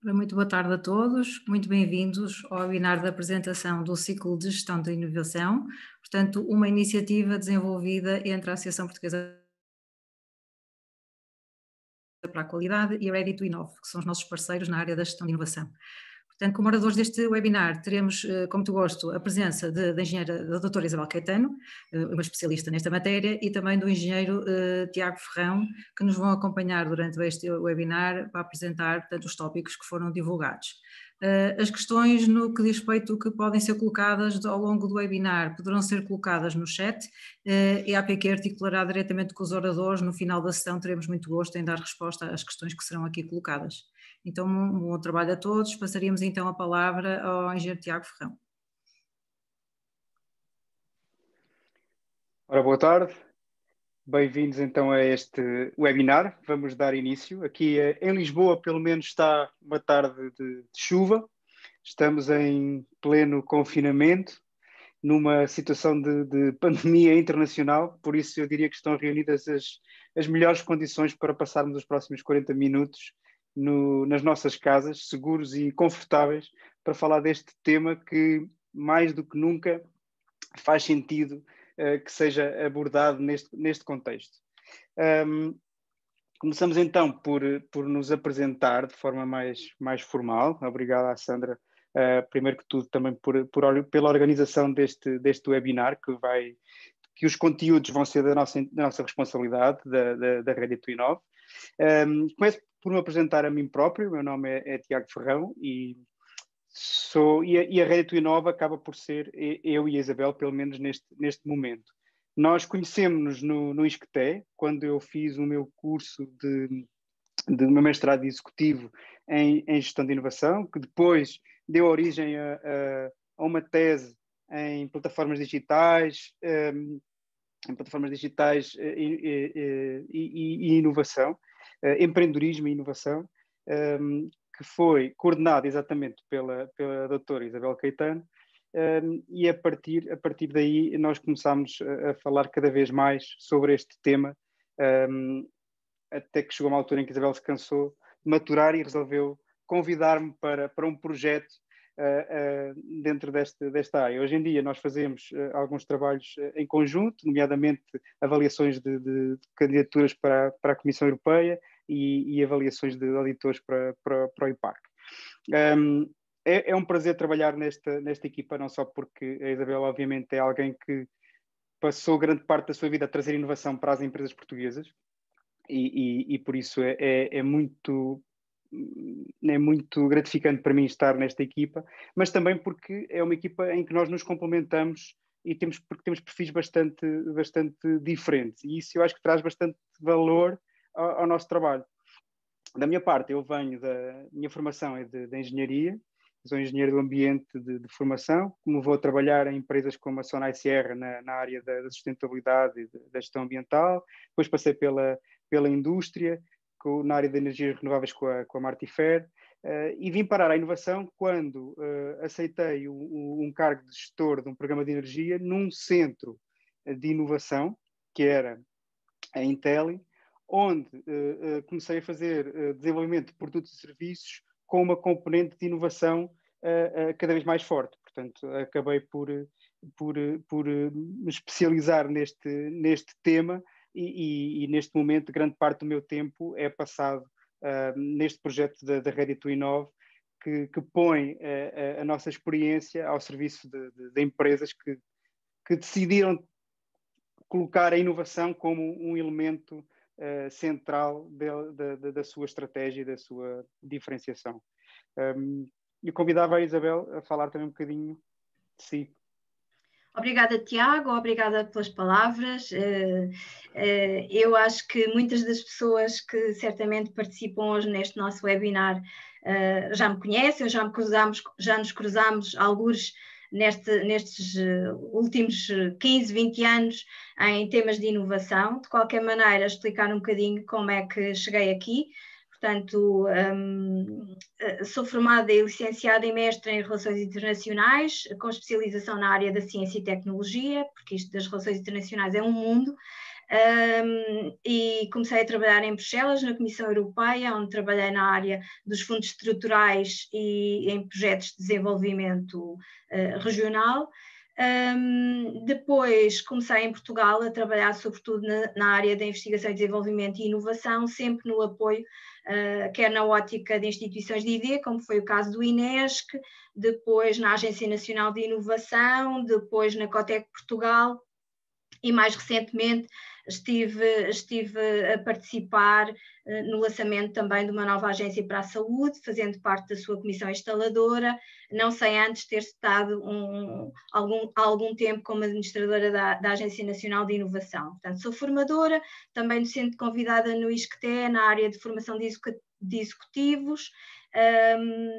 Ora, muito boa tarde a todos, muito bem-vindos ao webinar da apresentação do ciclo de gestão da inovação, portanto, uma iniciativa desenvolvida entre a Associação Portuguesa para a Qualidade e a Ready to Innovate, que são os nossos parceiros na área da gestão de inovação. Portanto, como oradores deste webinar, teremos, como muito gosto, a presença da engenheira, da doutora Isabel Caetano, uma especialista nesta matéria, e também do engenheiro Tiago Ferrão, que nos vão acompanhar durante este webinar para apresentar, portanto, os tópicos que foram divulgados. As questões no que diz respeito que podem ser colocadas ao longo do webinar poderão ser colocadas no chat e a APQ articulará diretamente com os oradores. No final da sessão teremos muito gosto em dar resposta às questões que serão aqui colocadas. Então, um bom trabalho a todos. Passaríamos então a palavra ao engenheiro Tiago Ferrão. Ora, boa tarde. Bem-vindos então a este webinar. Vamos dar início. Aqui em Lisboa, pelo menos, está uma tarde de chuva. Estamos em pleno confinamento, numa situação de pandemia internacional, por isso eu diria que estão reunidas as melhores condições para passarmos os próximos 40 minutos nas nossas casas, seguros e confortáveis, para falar deste tema que, mais do que nunca, faz sentido que seja abordado neste contexto. Começamos então por nos apresentar de forma mais formal. Obrigado à Sandra, primeiro que tudo, também pela organização deste webinar, que os conteúdos vão ser da nossa responsabilidade, da Ready to Innovate. Começo por me apresentar a mim próprio. Meu nome é Tiago Ferrão e a Ready to Innovate acaba por ser eu e a Isabel, pelo menos neste momento. Nós conhecemos-nos no ISCTE, quando eu fiz o meu curso de meu mestrado executivo em gestão de inovação, que depois deu origem a uma tese em plataformas digitais, e inovação, empreendedorismo e inovação, que foi coordenado exatamente pela doutora Isabel Caetano, e a partir daí nós começámos a falar cada vez mais sobre este tema, até que chegou uma altura em que Isabel se cansou de maturar e resolveu convidar-me para um projeto dentro desta área. Hoje em dia nós fazemos alguns trabalhos em conjunto, nomeadamente avaliações de candidaturas para a Comissão Europeia e avaliações de auditores para o IPAC. É um prazer trabalhar nesta equipa, não só porque a Isabel obviamente é alguém que passou grande parte da sua vida a trazer inovação para as empresas portuguesas e por isso é muito gratificante para mim estar nesta equipa, mas também porque é uma equipa em que nós nos complementamos porque temos perfis bastante diferentes, e isso eu acho que traz bastante valor ao nosso trabalho. Da minha parte, minha formação é de engenharia, sou engenheiro do ambiente de formação, como vou trabalhar em empresas como a Sonai Sierra na área da sustentabilidade e da gestão ambiental, depois passei pela indústria, na área de energias renováveis com a Martifer, e vim parar à inovação quando aceitei um cargo de gestor de um programa de energia num centro de inovação, que era a Intelli, onde comecei a fazer desenvolvimento de produtos e serviços com uma componente de inovação cada vez mais forte. Portanto, acabei por me especializar neste tema e neste momento grande parte do meu tempo é passado neste projeto da Ready to Innovate, que põe a nossa experiência ao serviço de empresas que decidiram colocar a inovação como um elemento central da sua estratégia e da sua diferenciação. Eu convidava a Isabel a falar também um bocadinho de si. Obrigada, Tiago, obrigada pelas palavras. Eu acho que muitas das pessoas que certamente participam hoje neste nosso webinar já me conhecem, já nos cruzamos algures nestes últimos 15, 20 anos em temas de inovação. De qualquer maneira, explicar um bocadinho como é que cheguei aqui. Portanto, sou formada e licenciada em mestre em Relações Internacionais, com especialização na área da ciência e tecnologia, porque isto das relações internacionais é um mundo. e comecei a trabalhar em Bruxelas, na Comissão Europeia, onde trabalhei na área dos fundos estruturais e em projetos de desenvolvimento regional. Depois comecei em Portugal a trabalhar sobretudo na área da investigação e desenvolvimento e inovação, sempre no apoio, quer na ótica de instituições de ID, como foi o caso do INESC, depois na Agência Nacional de Inovação, depois na Cotec Portugal, e mais recentemente estive a participar no lançamento também de uma nova agência para a saúde, fazendo parte da sua comissão instaladora, não sei antes ter estado algum tempo como administradora da Agência Nacional de Inovação. Portanto, sou formadora, também docente convidada no ISCTE, na área de formação de executivos,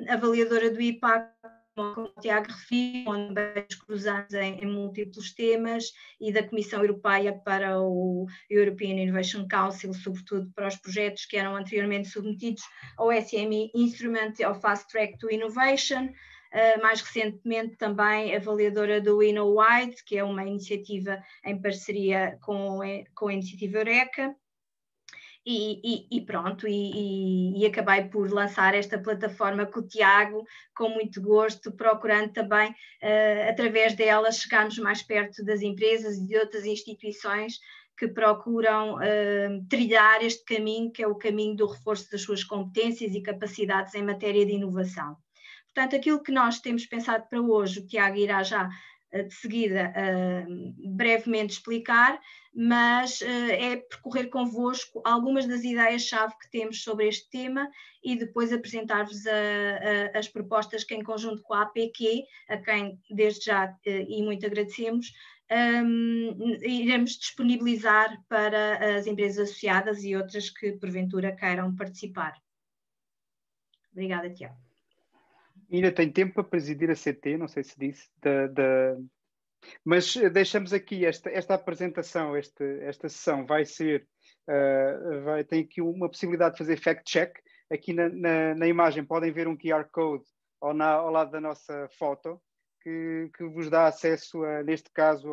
avaliadora do IPAC, como o Tiago referiu, onde nos cruzamos em múltiplos temas, e da Comissão Europeia para o European Innovation Council, sobretudo para os projetos que eram anteriormente submetidos ao SME Instrument of Fast Track to Innovation. Mais recentemente também avaliadora do InnoWide, que é uma iniciativa em parceria com a iniciativa Eureka. E pronto, e acabei por lançar esta plataforma com o Tiago, com muito gosto, procurando também, através dela, chegarmos mais perto das empresas e de outras instituições que procuram trilhar este caminho, que é o caminho do reforço das suas competências e capacidades em matéria de inovação. Portanto, aquilo que nós temos pensado para hoje, o Tiago irá já de seguida brevemente explicar, mas é percorrer convosco algumas das ideias-chave que temos sobre este tema e depois apresentar-vos as propostas que, em conjunto com a APQ, a quem desde já e muito agradecemos, iremos disponibilizar para as empresas associadas e outras que porventura queiram participar. Obrigada, Tiago. Ainda tem tempo para presidir a CT, não sei se disse, mas deixamos aqui esta apresentação, esta sessão vai tem aqui uma possibilidade de fazer fact-check. Aqui na imagem podem ver um QR Code ao lado da nossa foto, que vos dá acesso, neste caso,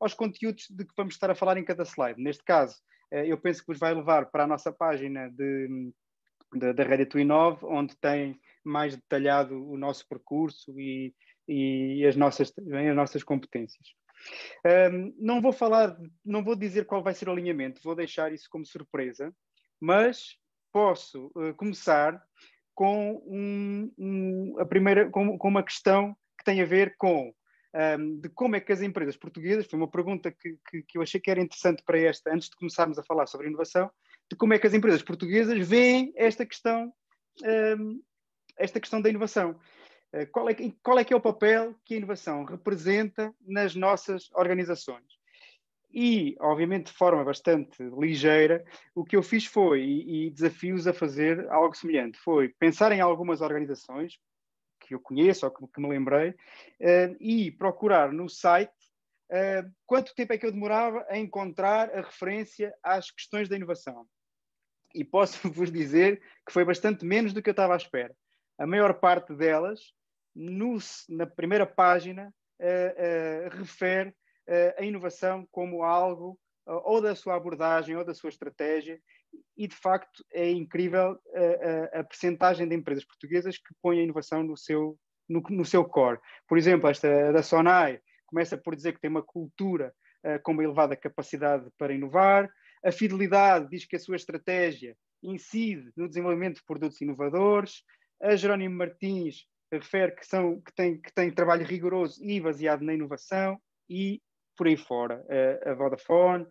aos conteúdos de que vamos estar a falar em cada slide. Neste caso, eu penso que vos vai levar para a nossa página da Ready to Inove, onde tem mais detalhado o nosso percurso e as nossas competências. Não vou dizer qual vai ser o alinhamento, vou deixar isso como surpresa, mas posso começar com com uma questão que tem a ver com de como é que as empresas portuguesas, foi uma pergunta que eu achei que era interessante para antes de começarmos a falar sobre inovação, de como é que as empresas portuguesas veem esta questão da inovação. Qual é que é o papel que a inovação representa nas nossas organizações? E, obviamente, de forma bastante ligeira, o que eu fiz foi, e desafio-os a fazer algo semelhante, foi pensar em algumas organizações que eu conheço ou que me lembrei e procurar no site quanto tempo é que eu demorava a encontrar a referência às questões da inovação. E posso-vos dizer que foi bastante menos do que eu estava à espera. A maior parte delas, na primeira página, refere a inovação como algo ou da sua abordagem ou da sua estratégia, e de facto é incrível a percentagem de empresas portuguesas que põem a inovação no seu core. Por exemplo, esta da Sonai começa por dizer que tem uma cultura com uma elevada capacidade para inovar. A Fidelidade diz que a sua estratégia incide no desenvolvimento de produtos inovadores. A Jerónimo Martins refere que tem trabalho rigoroso e baseado na inovação, e por aí fora. A Vodafone,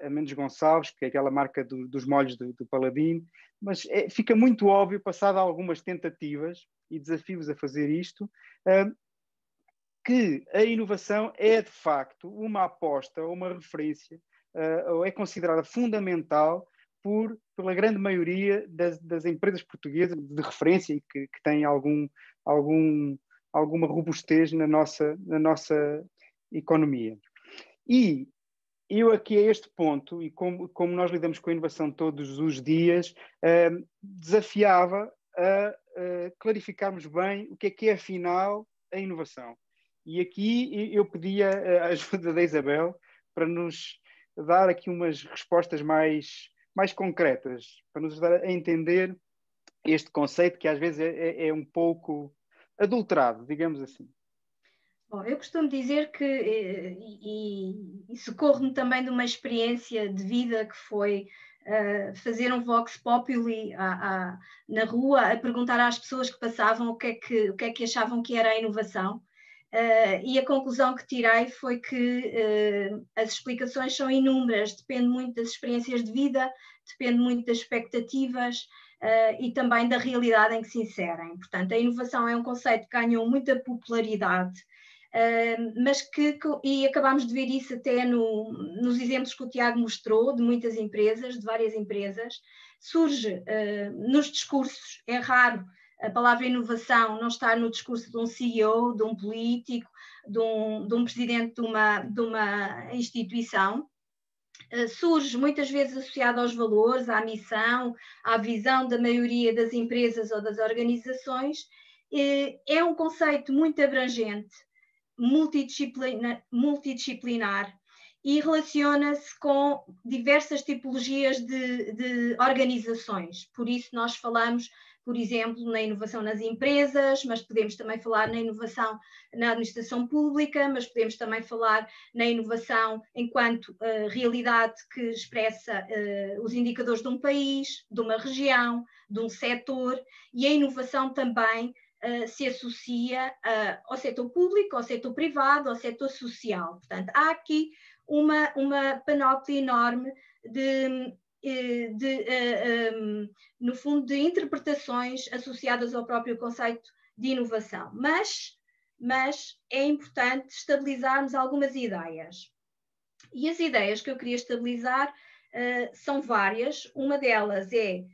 a Mendes Gonçalves, que é aquela marca dos molhos do Paladino, mas fica muito óbvio, passado algumas tentativas e desafios a fazer isto, que a inovação é de facto uma aposta, uma referência, ou é considerada fundamental pela grande maioria das empresas portuguesas de referência e que têm alguma robustez na nossa economia. E eu aqui a este ponto, e como nós lidamos com a inovação todos os dias, desafiava a clarificarmos bem o que é afinal a inovação. E aqui eu pedia a ajuda da Isabel para nos dar aqui umas respostas mais concretas, para nos ajudar a entender este conceito que às vezes é um pouco adulterado, digamos assim. Bom, eu costumo dizer que, e socorro-me também de uma experiência de vida que foi fazer um vox populi na rua, a perguntar às pessoas que passavam o que é que achavam que era a inovação. E a conclusão que tirei foi que as explicações são inúmeras, depende muito das experiências de vida, depende muito das expectativas e também da realidade em que se inserem. Portanto, a inovação é um conceito que ganhou muita popularidade, mas e acabámos de ver isso até nos exemplos que o Tiago mostrou, de muitas empresas, de várias empresas, surge nos discursos, é raro a palavra inovação não estar no discurso de um CEO, de um político, de um presidente de uma instituição. Surge muitas vezes associado aos valores, à missão, à visão da maioria das empresas ou das organizações. É um conceito muito abrangente, multidisciplinar e relaciona-se com diversas tipologias de organizações. Por isso nós falamos, por exemplo, na inovação nas empresas, mas podemos também falar na inovação na administração pública, mas podemos também falar na inovação enquanto realidade que expressa os indicadores de um país, de uma região, de um setor, e a inovação também se associa ao setor público, ao setor privado, ao setor social. Portanto, há aqui uma panóplia enorme no fundo, de interpretações associadas ao próprio conceito de inovação. Mas é importante estabilizarmos algumas ideias. E as ideias que eu queria estabilizar são várias. Uma delas é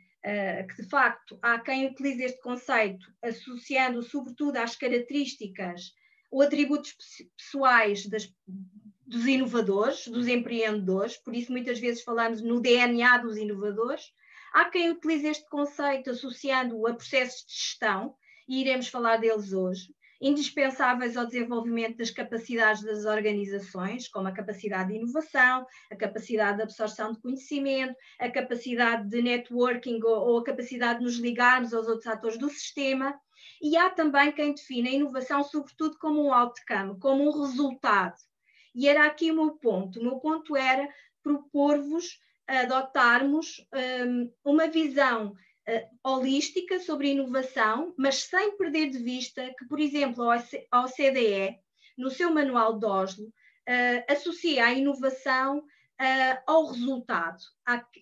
que, de facto, há quem utilize este conceito associando sobretudo às características ou atributos pessoais dos inovadores, dos empreendedores, por isso muitas vezes falamos no DNA dos inovadores. Há quem utilize este conceito associando-o a processos de gestão, e iremos falar deles hoje, indispensáveis ao desenvolvimento das capacidades das organizações, como a capacidade de inovação, a capacidade de absorção de conhecimento, a capacidade de networking ou a capacidade de nos ligarmos aos outros atores do sistema. E há também quem define a inovação sobretudo como um outcome, como um resultado. E era aqui o meu ponto. O meu ponto era propor-vos adotarmos uma visão holística sobre inovação, mas sem perder de vista que, por exemplo, a OCDE, no seu manual de Oslo, associa a inovação ao resultado,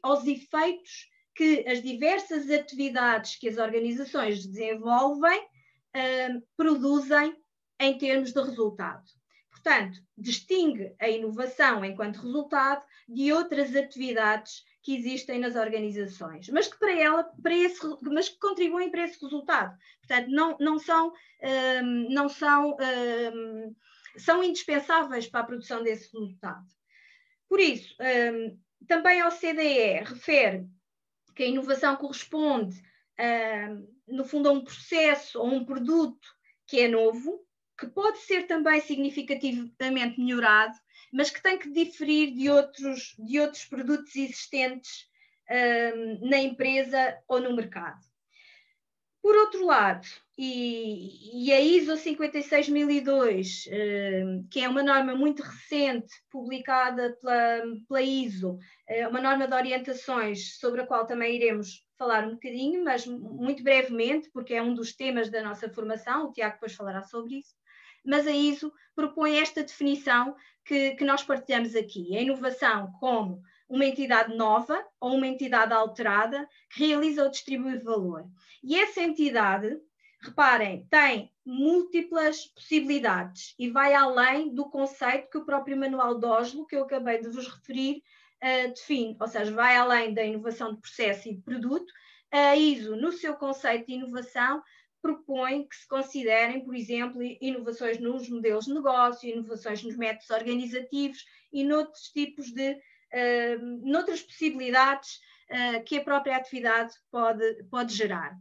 aos efeitos que as diversas atividades que as organizações desenvolvem produzem em termos de resultado. Portanto, distingue a inovação enquanto resultado de outras atividades que existem nas organizações, mas que mas que contribuem para esse resultado. Portanto, são indispensáveis para a produção desse resultado. Por isso, também a OCDE refere que a inovação corresponde, no fundo, a um processo ou um produto que é novo, que pode ser também significativamente melhorado, mas que tem que diferir de outros produtos existentes na empresa ou no mercado. Por outro lado, e a ISO 56002, que é uma norma muito recente, publicada pela ISO, uma norma de orientações sobre a qual também iremos falar um bocadinho, mas muito brevemente, porque é um dos temas da nossa formação, o Tiago depois falará sobre isso, mas a ISO propõe esta definição que nós partilhamos aqui, a inovação como uma entidade nova ou uma entidade alterada que realiza ou distribui valor. E essa entidade, reparem, tem múltiplas possibilidades e vai além do conceito que o próprio manual de Oslo, que eu acabei de vos referir, define, ou seja, vai além da inovação de processo e de produto. A ISO, no seu conceito de inovação, propõe que se considerem, por exemplo, inovações nos modelos de negócio, inovações nos métodos organizativos e noutros tipos noutras possibilidades que a própria atividade pode gerar.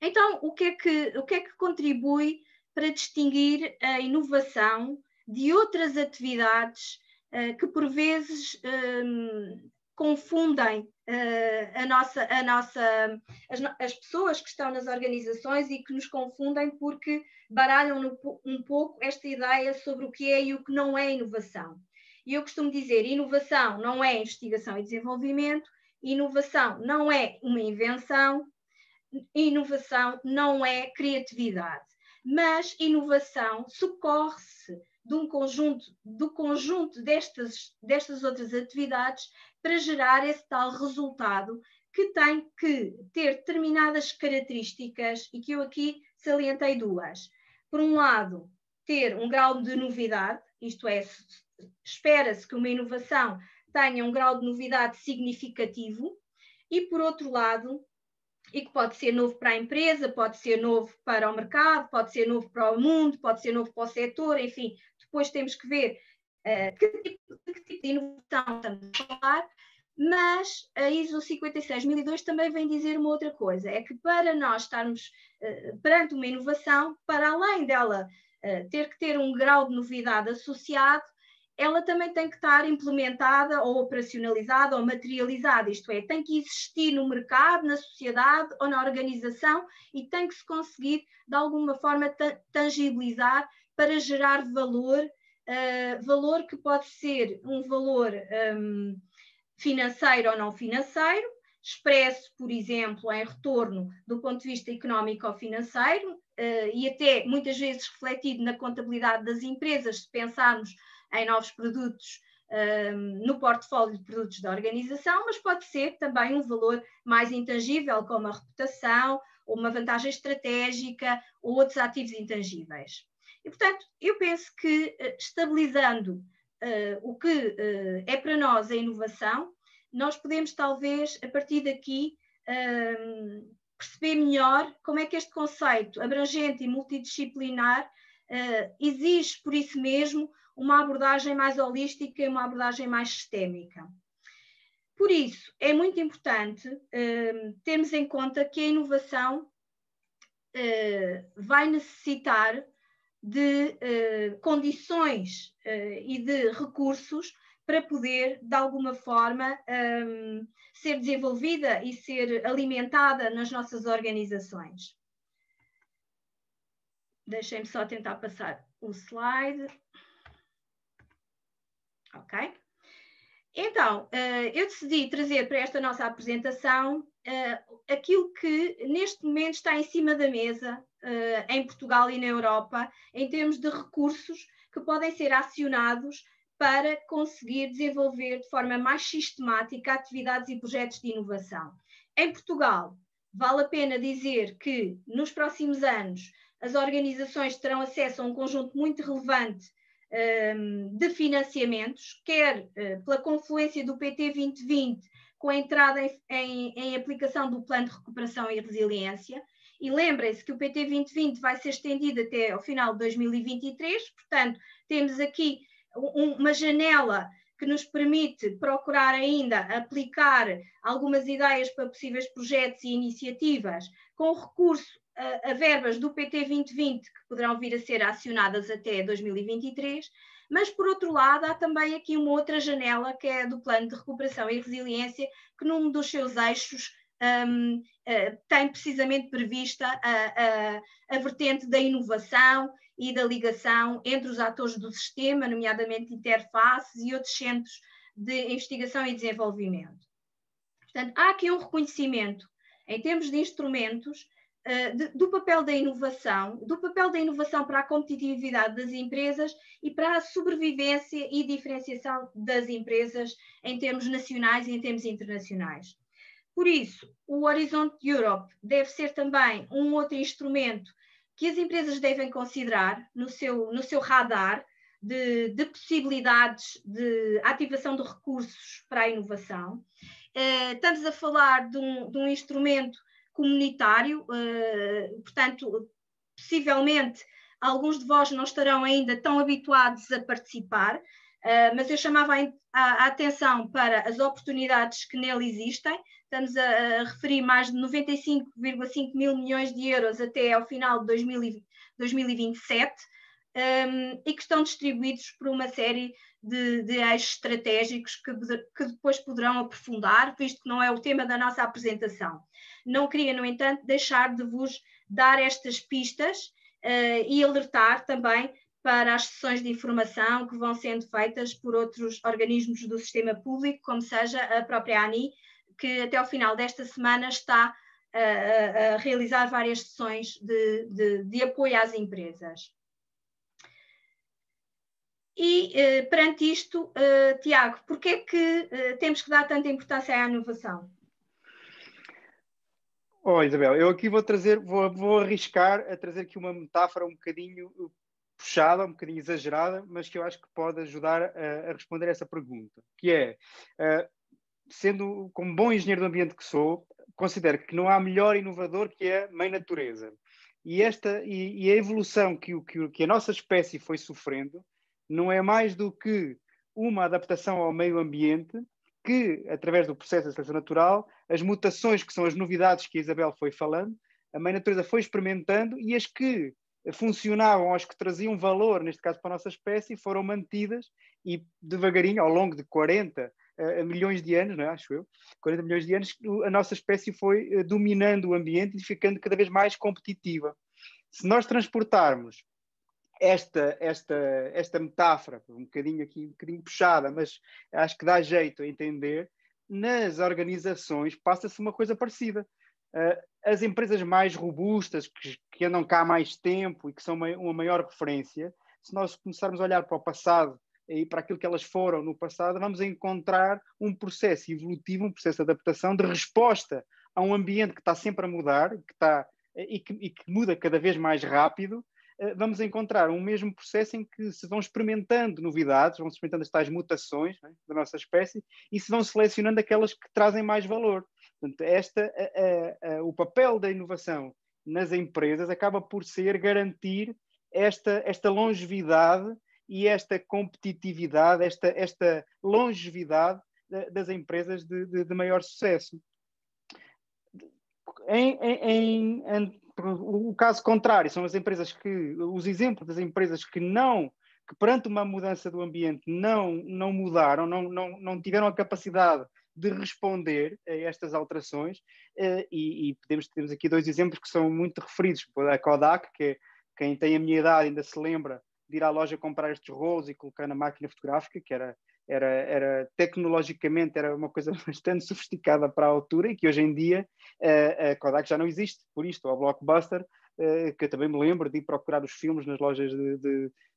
Então, o que é que contribui para distinguir a inovação de outras atividades que por vezes confundem as pessoas que estão nas organizações e que nos confundem porque baralham um pouco esta ideia sobre o que é e o que não é inovação. E eu costumo dizer, inovação não é investigação e desenvolvimento, inovação não é uma invenção, inovação não é criatividade, mas inovação socorre-se do conjunto destas outras atividades para gerar esse tal resultado que tem que ter determinadas características e que eu aqui salientei duas. Por um lado, ter um grau de novidade, isto é, espera-se que uma inovação tenha um grau de novidade significativo, e por outro lado, e que pode ser novo para a empresa, pode ser novo para o mercado, pode ser novo para o mundo, pode ser novo para o setor, enfim, depois temos que ver que tipo de inovação estamos a falar, mas a ISO 56002 também vem dizer uma outra coisa, é que para nós estarmos perante uma inovação, para além dela ter que ter um grau de novidade associado, ela também tem que estar implementada ou operacionalizada ou materializada, isto é, tem que existir no mercado, na sociedade ou na organização e tem que se conseguir de alguma forma tangibilizar para gerar valor, valor que pode ser um valor financeiro ou não financeiro, expresso, por exemplo, em retorno do ponto de vista económico ou financeiro e até muitas vezes refletido na contabilidade das empresas, se pensarmos em novos produtos no portfólio de produtos da organização, mas pode ser também um valor mais intangível, como a reputação, ou uma vantagem estratégica, ou outros ativos intangíveis. E, portanto, eu penso que estabilizando o que é para nós a inovação, nós podemos talvez, a partir daqui, perceber melhor como é que este conceito abrangente e multidisciplinar exige, por isso mesmo, uma abordagem mais holística e uma abordagem mais sistémica. Por isso, é muito importante termos em conta que a inovação vai necessitar de condições e de recursos para poder, de alguma forma, ser desenvolvida e ser alimentada nas nossas organizações. Deixem-me só tentar passar o slide. Ok? Então, eu decidi trazer para esta nossa apresentação aquilo que neste momento está em cima da mesa em Portugal e na Europa, em termos de recursos que podem ser acionados para conseguir desenvolver de forma mais sistemática atividades e projetos de inovação. Em Portugal, vale a pena dizer que nos próximos anos as organizações terão acesso a um conjunto muito relevante de financiamentos, quer pela confluência do PT 2020 com a entrada em aplicação do Plano de Recuperação e Resiliência, e lembrem-se que o PT 2020 vai ser estendido até ao final de 2023, portanto, temos aqui uma janela que nos permite procurar ainda aplicar algumas ideias para possíveis projetos e iniciativas com recurso a verbas do PT 2020 que poderão vir a ser acionadas até 2023, mas por outro lado há também aqui uma outra janela que é do Plano de Recuperação e Resiliência, que num dos seus eixos tem precisamente prevista a vertente da inovação e da ligação entre os atores do sistema, nomeadamente interfaces e outros centros de investigação e desenvolvimento. Portanto, há aqui um reconhecimento em termos de instrumentos do papel da inovação para a competitividade das empresas e para a sobrevivência e diferenciação das empresas em termos nacionais e em termos internacionais. Por isso, o Horizonte Europe deve ser também um outro instrumento que as empresas devem considerar no seu radar de possibilidades de ativação de recursos para a inovação. Estamos a falar de um instrumento comunitário, portanto, possivelmente alguns de vós não estarão ainda tão habituados a participar, mas eu chamava a atenção para as oportunidades que nele existem. Estamos a referir mais de 95,5 mil milhões de euros até ao final de 2027 e que estão distribuídos por uma série de eixos estratégicos que depois poderão aprofundar, visto que não é o tema da nossa apresentação. Não queria, no entanto, deixar de vos dar estas pistas e alertar também para as sessões de informação que vão sendo feitas por outros organismos do sistema público, como seja a própria ANI, que até ao final desta semana está a realizar várias sessões de apoio às empresas. E, perante isto, Tiago, porquê é que temos que dar tanta importância à inovação? Isabel, eu aqui vou arriscar a trazer aqui uma metáfora um bocadinho puxada, um bocadinho exagerada, mas que eu acho que pode ajudar a responder essa pergunta, que é, sendo como bom engenheiro do ambiente que sou, considero que não há melhor inovador que a mãe natureza. E a evolução que a nossa espécie foi sofrendo não é mais do que uma adaptação ao meio ambiente que, através do processo de seleção natural, as mutações que são as novidades que a Isabel foi falando, a mãe natureza foi experimentando e as que funcionavam, as que traziam valor, neste caso para a nossa espécie, foram mantidas e devagarinho, ao longo de 40 milhões de anos, não é? Acho eu, 40 milhões de anos, a nossa espécie foi dominando o ambiente e ficando cada vez mais competitiva. Se nós transportarmos esta metáfora, um bocadinho puxada, mas acho que dá jeito a entender, nas organizações passa-se uma coisa parecida. As empresas mais robustas, que andam cá há mais tempo e que são uma maior referência, se nós começarmos a olhar para o passado e para aquilo que elas foram no passado, vamos encontrar um processo evolutivo, um processo de adaptação, de resposta a um ambiente que está sempre a mudar e que muda cada vez mais rápido. Vamos encontrar um mesmo processo em que se vão experimentando novidades, vão experimentando as tais mutações, né, da nossa espécie e se vão selecionando aquelas que trazem mais valor. Portanto, o papel da inovação nas empresas acaba por ser garantir esta longevidade e esta competitividade, esta longevidade das empresas de maior sucesso. O caso contrário são as empresas os exemplos das empresas que perante uma mudança do ambiente não mudaram, não tiveram a capacidade de responder a estas alterações, e temos aqui dois exemplos que são muito referidos. A Kodak, que quem tem a minha idade ainda se lembra de ir à loja comprar estes rolos e colocar na máquina fotográfica, que era tecnologicamente era uma coisa bastante sofisticada para a altura e que hoje em dia a Kodak já não existe, por isto, ou a Blockbuster, que eu também me lembro de ir procurar os filmes nas lojas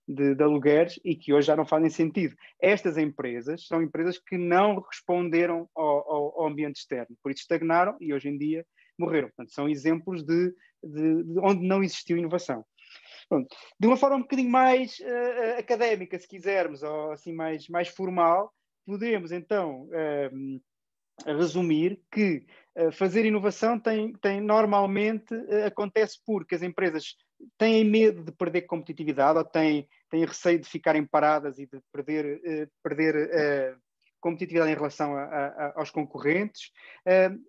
de alugueres e que hoje já não fazem sentido. Estas empresas são empresas que não responderam ao ambiente externo, por isso estagnaram e hoje em dia morreram. Portanto, são exemplos de onde não existiu inovação. Pronto. De uma forma um bocadinho mais académica, se quisermos, ou assim mais formal, podemos então resumir que fazer inovação normalmente acontece porque as empresas têm medo de perder competitividade ou têm receio de ficarem paradas e de perder competitividade em relação aos concorrentes.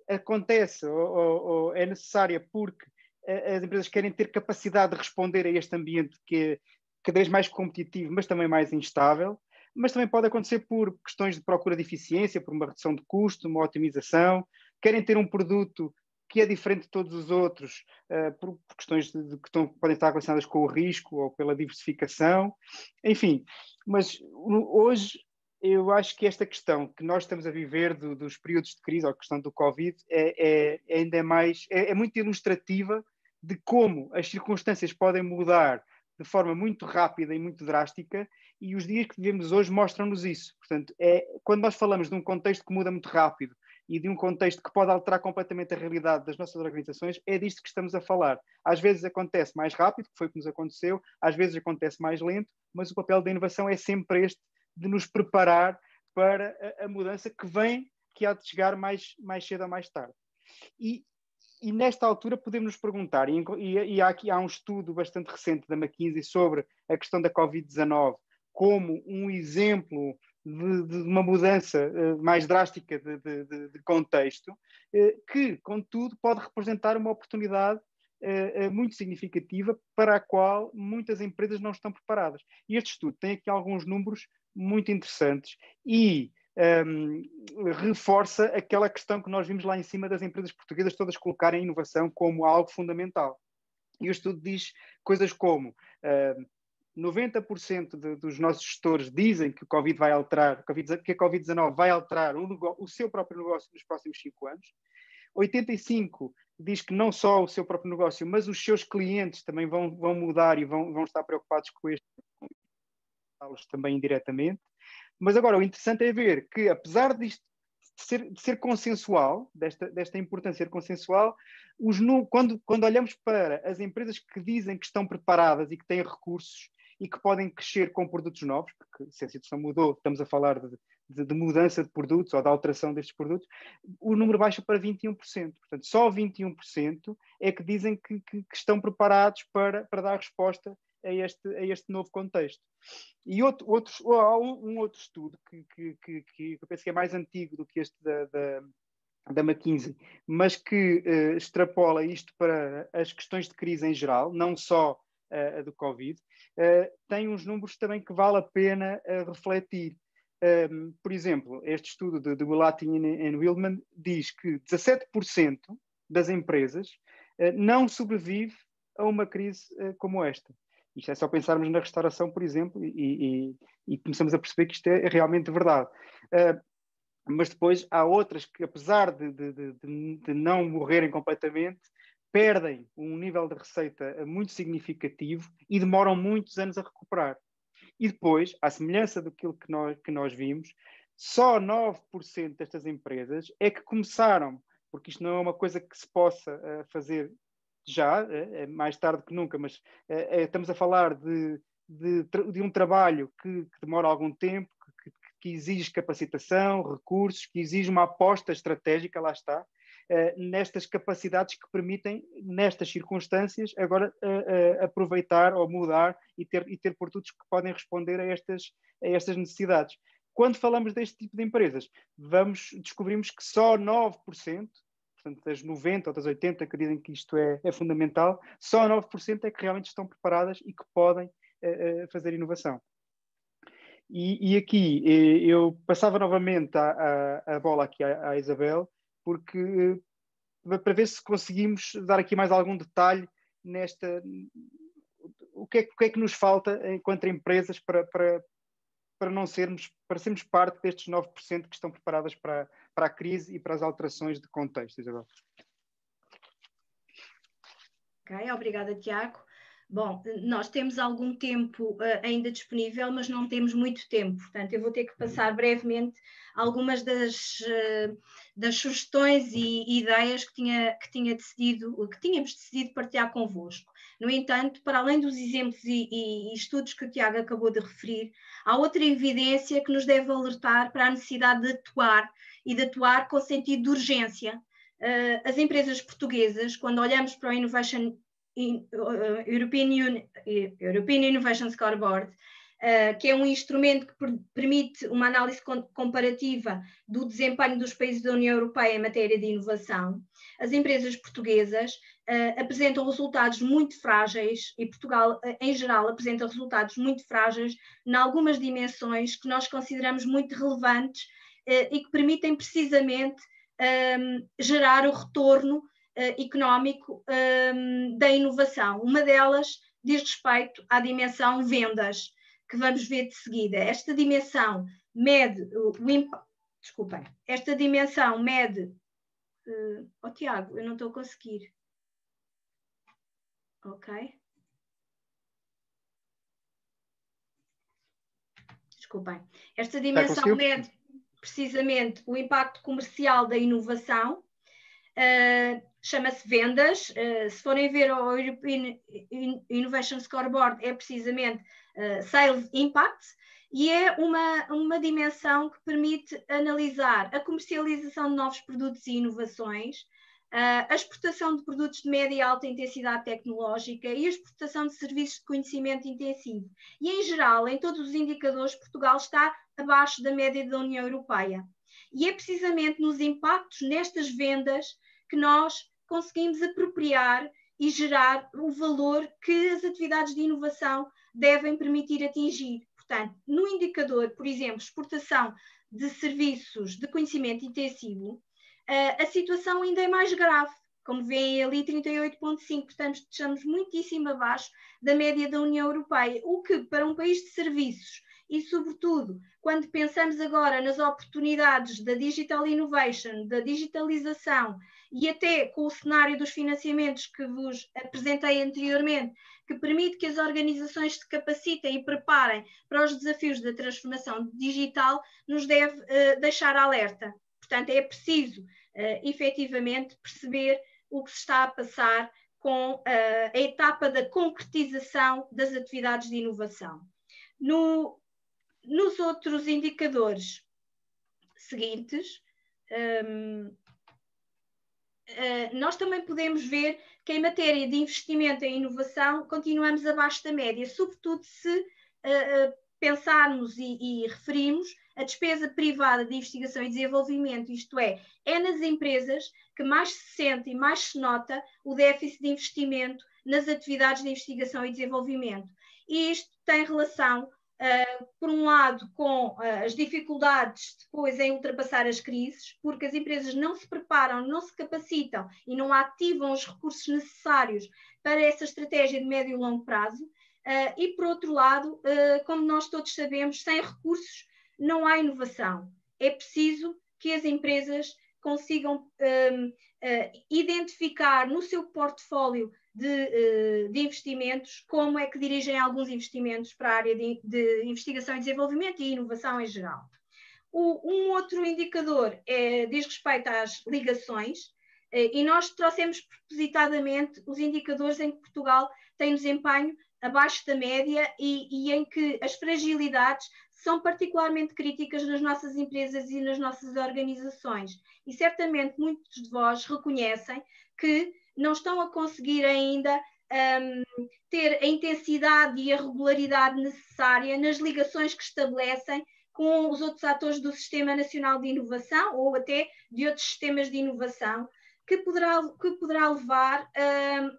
Acontece ou é necessária porque as empresas querem ter capacidade de responder a este ambiente que é cada vez mais competitivo, mas também mais instável. Mas também pode acontecer por questões de procura de eficiência, por uma redução de custo, uma otimização. Querem ter um produto que é diferente de todos os outros, por questões podem estar relacionadas com o risco ou pela diversificação. Enfim, mas hoje eu acho que esta questão que nós estamos a viver dos períodos de crise, ou a questão do Covid, ainda é muito ilustrativa de como as circunstâncias podem mudar de forma muito rápida e muito drástica, e os dias que vivemos hoje mostram-nos isso. Portanto, quando nós falamos de um contexto que muda muito rápido e de um contexto que pode alterar completamente a realidade das nossas organizações, é disto que estamos a falar. Às vezes acontece mais rápido, que foi o que nos aconteceu, às vezes acontece mais lento, mas o papel da inovação é sempre este, de nos preparar para a mudança que há de chegar mais cedo ou mais tarde. E nesta altura podemos nos perguntar, e há um estudo bastante recente da McKinsey sobre a questão da Covid-19 como um exemplo de uma mudança mais drástica de contexto, que, contudo, pode representar uma oportunidade muito significativa para a qual muitas empresas não estão preparadas. E este estudo tem aqui alguns números muito interessantes e reforça aquela questão que nós vimos lá em cima das empresas portuguesas todas colocarem a inovação como algo fundamental. E o estudo diz coisas como 90% dos nossos gestores dizem que o Covid vai alterar, que a Covid-19 vai alterar o seu próprio negócio nos próximos 5 anos. 85% diz que não só o seu próprio negócio, mas os seus clientes também vão mudar e vão estar preocupados com este, também indiretamente. Mas agora o interessante é ver que, apesar disto de ser consensual, desta importância ser consensual, quando olhamos para as empresas que dizem que estão preparadas e que têm recursos e que podem crescer com produtos novos, porque se a situação mudou, estamos a falar de mudança de produtos ou de alteração destes produtos, o número baixa para 21%. Portanto, só 21% é que dizem que estão preparados para dar resposta a este novo contexto. E há um outro estudo que eu penso que é mais antigo do que este da McKinsey, mas que extrapola isto para as questões de crise em geral, não só a do Covid, tem uns números também que vale a pena refletir. Por exemplo, este estudo de Belati e Wildman diz que 17% das empresas não sobrevive a uma crise como esta. Isto é só pensarmos na restauração, por exemplo, e começamos a perceber que isto é realmente verdade. Mas depois há outras que, apesar de não morrerem completamente, perdem um nível de receita muito significativo e demoram muitos anos a recuperar. E depois, à semelhança daquilo que nós vimos, só 9% destas empresas é que começaram, porque isto não é uma coisa que se possa fazer já, mais tarde que nunca, mas estamos a falar de um trabalho que demora algum tempo, que exige capacitação, recursos, que exige uma aposta estratégica, lá está, nestas capacidades que permitem, nestas circunstâncias, agora aproveitar ou mudar e ter produtos que podem responder a estas necessidades. Quando falamos deste tipo de empresas, descobrimos que só 9%, portanto, das 90 ou das 80 que dizem que isto é fundamental, só 9% é que realmente estão preparadas e que podem fazer inovação. E aqui eu passava novamente a bola aqui à Isabel, porque para ver se conseguimos dar aqui mais algum detalhe nesta... O que é que nos falta enquanto empresas para sermos parte destes 9% que estão preparadas para a crise e para as alterações de contexto, Isabel. Ok, obrigada, Tiago. Bom, nós temos algum tempo ainda disponível, mas não temos muito tempo. Portanto, eu vou ter que passar brevemente algumas das sugestões e ideias que tínhamos decidido partilhar convosco. No entanto, para além dos exemplos e estudos que o Tiago acabou de referir, há outra evidência que nos deve alertar para a necessidade de atuar e de atuar com sentido de urgência. As empresas portuguesas, quando olhamos para o European Innovation Scoreboard, que é um instrumento que permite uma análise comparativa do desempenho dos países da União Europeia em matéria de inovação, as empresas portuguesas apresentam resultados muito frágeis, e Portugal, em geral, apresenta resultados muito frágeis em algumas dimensões que nós consideramos muito relevantes e que permitem precisamente gerar o retorno económico da inovação. Uma delas diz respeito à dimensão vendas, que vamos ver de seguida. Esta dimensão mede o impacto. Desculpem. Esta dimensão mede. Tiago, eu não estou a conseguir. Ok. Desculpem. Esta dimensão mede precisamente o impacto comercial da inovação. Chama-se vendas. Se forem ver o European Innovation Scoreboard, é precisamente Sales Impact, e é uma dimensão que permite analisar a comercialização de novos produtos e inovações, a exportação de produtos de média e alta intensidade tecnológica e a exportação de serviços de conhecimento intensivo. E, em geral, em todos os indicadores, Portugal está abaixo da média da União Europeia. E é precisamente nos impactos nestas vendas que nós conseguimos apropriar e gerar o valor que as atividades de inovação devem permitir atingir. Portanto, no indicador, por exemplo, exportação de serviços de conhecimento intensivo, a situação ainda é mais grave. Como veem ali, 38,5%, portanto, estamos muitíssimo abaixo da média da União Europeia, o que, para um país de serviços, e, sobretudo, quando pensamos agora nas oportunidades da digital innovation, da digitalização, e até com o cenário dos financiamentos que vos apresentei anteriormente, que permite que as organizações se capacitem e preparem para os desafios da transformação digital, nos deve deixar alerta. Portanto, é preciso, efetivamente, perceber o que se está a passar com a etapa da concretização das atividades de inovação. Nos outros indicadores seguintes, nós também podemos ver que em matéria de investimento em inovação continuamos abaixo da média, sobretudo se pensarmos e referimos a despesa privada de investigação e desenvolvimento, isto é nas empresas que mais se sente e mais se nota o déficit de investimento nas atividades de investigação e desenvolvimento. E isto tem relação, por um lado, com as dificuldades depois em ultrapassar as crises, porque as empresas não se preparam, não se capacitam e não ativam os recursos necessários para essa estratégia de médio e longo prazo. E, por outro lado, como nós todos sabemos, sem recursos não há inovação. É preciso que as empresas consigam identificar no seu portfólio de investimentos como é que dirigem alguns investimentos para a área de investigação e desenvolvimento e inovação em geral. Um outro indicador diz respeito às ligações, e nós trouxemos propositadamente os indicadores em que Portugal tem um desempenho abaixo da média e em que as fragilidades são particularmente críticas nas nossas empresas e nas nossas organizações. E certamente muitos de vós reconhecem que não estão a conseguir ainda ter a intensidade e a regularidade necessária nas ligações que estabelecem com os outros atores do Sistema Nacional de Inovação ou até de outros sistemas de inovação, que poderá levar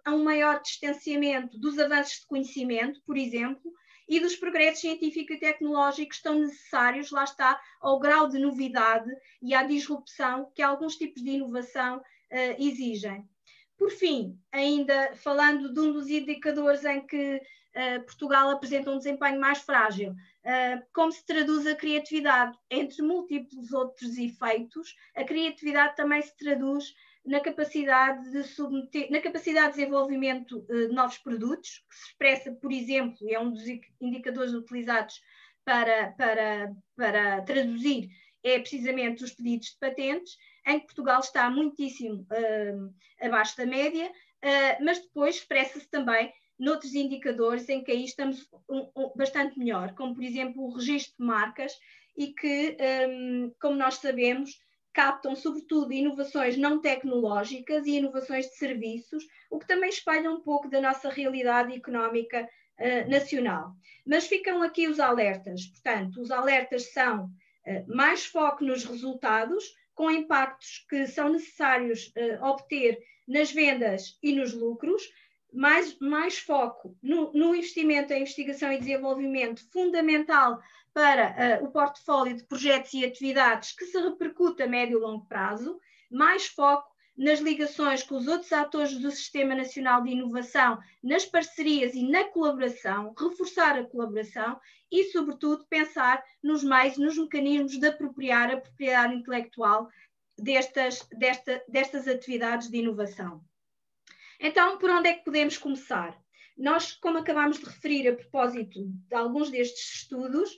a um maior distanciamento dos avanços de conhecimento, por exemplo, e dos progressos científicos e tecnológicos que estão necessários, lá está, ao grau de novidade e à disrupção que alguns tipos de inovação exigem. Por fim, ainda falando de um dos indicadores em que Portugal apresenta um desempenho mais frágil, como se traduz a criatividade? Entre múltiplos outros efeitos, a criatividade também se traduz na capacidade de desenvolvimento de novos produtos, que se expressa, por exemplo, e é um dos indicadores utilizados para traduzir, é precisamente os pedidos de patentes, em que Portugal está muitíssimo abaixo da média, mas depois expressa-se também noutros indicadores em que aí estamos bastante melhor, como por exemplo o registro de marcas, e que, como nós sabemos, captam sobretudo inovações não tecnológicas e inovações de serviços, o que também espelha um pouco da nossa realidade económica nacional. Mas ficam aqui os alertas, portanto, os alertas são mais foco nos resultados, com impactos que são necessários obter nas vendas e nos lucros, mais foco no investimento em investigação e desenvolvimento, fundamental para o portfólio de projetos e atividades que se repercute a médio e longo prazo, mais foco nas ligações com os outros atores do Sistema Nacional de Inovação, nas parcerias e na colaboração, reforçar a colaboração e, sobretudo, pensar nos meios, nos mecanismos de apropriar a propriedade intelectual destas atividades de inovação. Então, por onde é que podemos começar? Nós, como acabámos de referir a propósito de alguns destes estudos,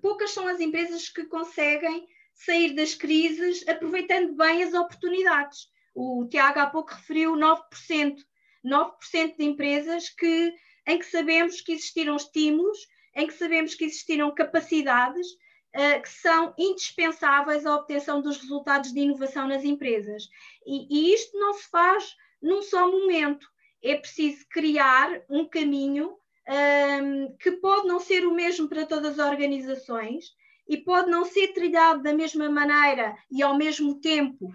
poucas são as empresas que conseguem sair das crises aproveitando bem as oportunidades. O Tiago há pouco referiu 9% de empresas em que sabemos que existiram estímulos, em que sabemos que existiram capacidades que são indispensáveis à obtenção dos resultados de inovação nas empresas. E isto não se faz num só momento. É preciso criar um caminho que pode não ser o mesmo para todas as organizações e pode não ser trilhado da mesma maneira e ao mesmo tempo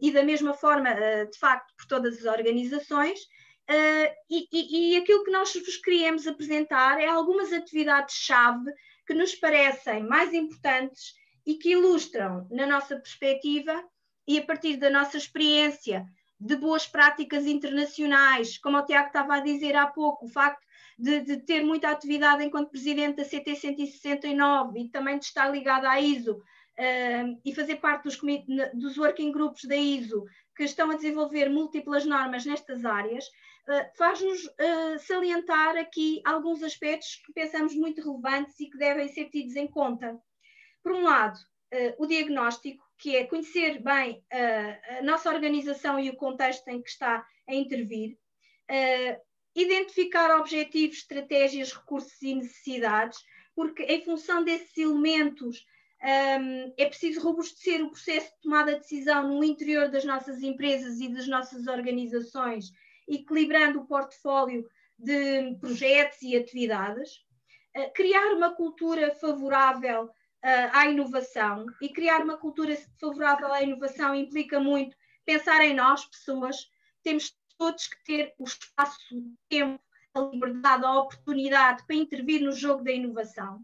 e da mesma forma, de facto, por todas as organizações. E aquilo que nós vos queríamos apresentar é algumas atividades-chave que nos parecem mais importantes e que ilustram, na nossa perspectiva e a partir da nossa experiência de boas práticas internacionais, como o Tiago estava a dizer há pouco, o facto de ter muita atividade enquanto presidente da CT 169 e também de estar ligada à ISO e fazer parte dos working groups da ISO que estão a desenvolver múltiplas normas nestas áreas, faz-nos salientar aqui alguns aspectos que pensamos muito relevantes e que devem ser tidos em conta. Por um lado, o diagnóstico, que é conhecer bem a nossa organização e o contexto em que está a intervir, identificar objetivos, estratégias, recursos e necessidades, porque em função desses elementos é preciso robustecer o processo de tomada de decisão no interior das nossas empresas e das nossas organizações, equilibrando o portfólio de projetos e atividades, criar uma cultura favorável à inovação, e criar uma cultura favorável à inovação implica muito pensar em nós, pessoas. Temos todos que ter o espaço, o tempo, a liberdade, a oportunidade para intervir no jogo da inovação.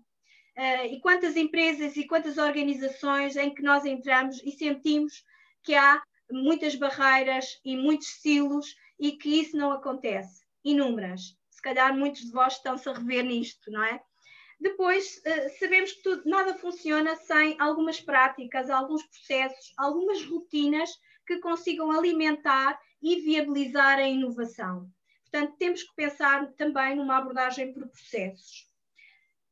E quantas empresas e quantas organizações em que nós entramos e sentimos que há muitas barreiras e muitos silos e que isso não acontece. Inúmeras. Se calhar muitos de vós estão-se a rever nisto, não é? Depois, sabemos que nada funciona sem algumas práticas, alguns processos, algumas rotinas que consigam alimentar e viabilizar a inovação. Portanto, temos que pensar também numa abordagem por processos.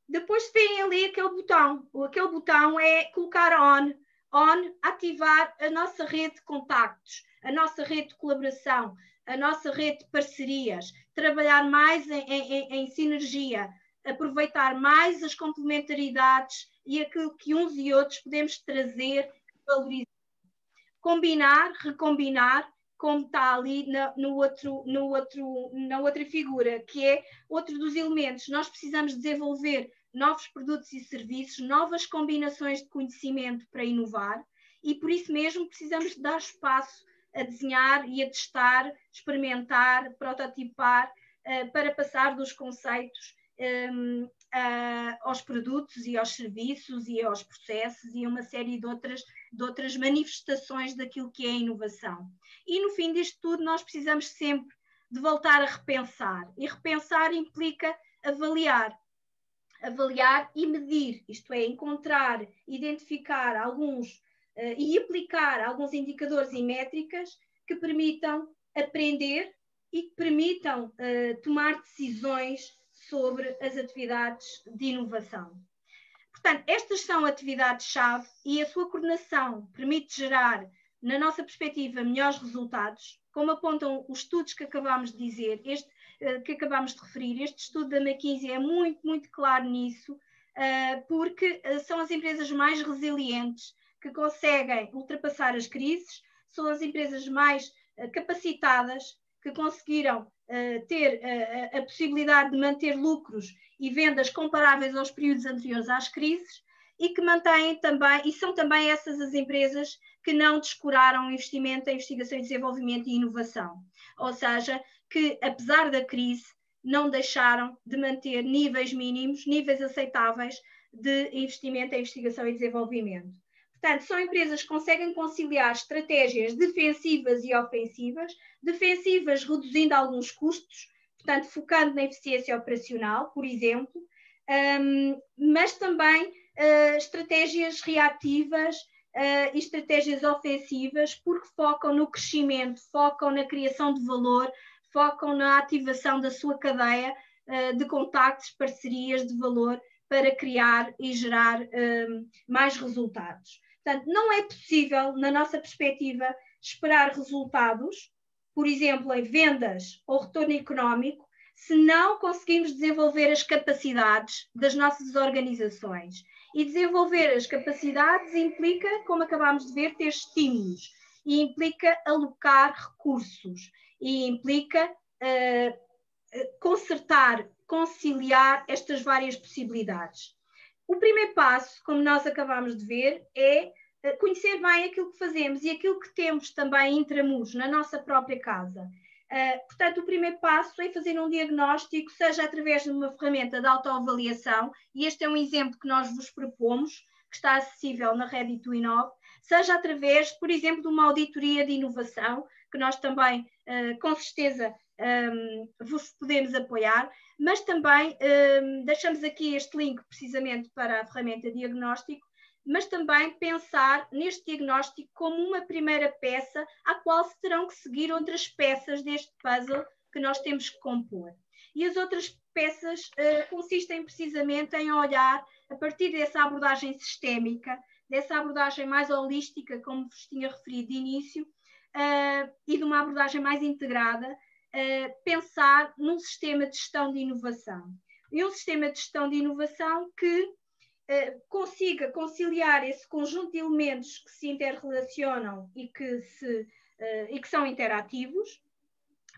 Depois tem ali aquele botão. Aquele botão é colocar on, ativar a nossa rede de contactos, a nossa rede de colaboração, a nossa rede de parcerias, trabalhar mais em sinergia, aproveitar mais as complementaridades e aquilo que uns e outros podemos trazer e valorizar. Combinar, recombinar, como está ali na outra figura, que é outro dos elementos. Nós precisamos desenvolver novos produtos e serviços, novas combinações de conhecimento para inovar, e por isso mesmo precisamos dar espaço a desenhar e a testar, experimentar, prototipar, para passar dos conceitos aos produtos e aos serviços e aos processos e a uma série de outras manifestações daquilo que é a inovação. E no fim disto tudo nós precisamos sempre de voltar a repensar, e repensar implica avaliar e medir, isto é, encontrar, identificar alguns e aplicar alguns indicadores e métricas que permitam aprender e que permitam tomar decisões sobre as atividades de inovação. Portanto, estas são atividades-chave e a sua coordenação permite gerar, na nossa perspectiva, melhores resultados, como apontam os estudos que acabámos de dizer, que acabámos de referir. Este estudo da McKinsey é muito, muito claro nisso, porque são as empresas mais resilientes que conseguem ultrapassar as crises, são as empresas mais capacitadas que conseguiram ter a possibilidade de manter lucros e vendas comparáveis aos períodos anteriores às crises, e que mantêm também, e são também essas as empresas que não descuraram o investimento em investigação e desenvolvimento e inovação. Ou seja, que apesar da crise não deixaram de manter níveis mínimos, níveis aceitáveis de investimento em investigação e desenvolvimento. Portanto, são empresas que conseguem conciliar estratégias defensivas e ofensivas, defensivas reduzindo alguns custos, portanto, focando na eficiência operacional, por exemplo, mas também estratégias reativas e estratégias ofensivas, porque focam no crescimento, focam na criação de valor, focam na ativação da sua cadeia de contactos, parcerias de valor para criar e gerar mais resultados. Portanto, não é possível, na nossa perspectiva, esperar resultados, por exemplo, em vendas ou retorno económico, se não conseguimos desenvolver as capacidades das nossas organizações. E desenvolver as capacidades implica, como acabámos de ver, ter estímulos, e implica alocar recursos, e implica concertar, conciliar estas várias possibilidades. O primeiro passo, como nós acabámos de ver, é conhecer bem aquilo que fazemos e aquilo que temos também intramuros, na nossa própria casa. Portanto, o primeiro passo é fazer um diagnóstico, seja através de uma ferramenta de autoavaliação, e este é um exemplo que nós vos propomos, que está acessível na Ready to Inove, seja através, por exemplo, de uma auditoria de inovação, que nós também, com certeza, vos podemos apoiar, mas também deixamos aqui este link precisamente para a ferramenta de diagnóstico, mas também pensar neste diagnóstico como uma primeira peça à qual se terão que seguir outras peças deste puzzle que nós temos que compor. E as outras peças consistem precisamente em olhar, a partir dessa abordagem sistémica, dessa abordagem mais holística, como vos tinha referido de início, e de uma abordagem mais integrada, pensar num sistema de gestão de inovação. E um sistema de gestão de inovação que consiga conciliar esse conjunto de elementos que se interrelacionam e que são interativos,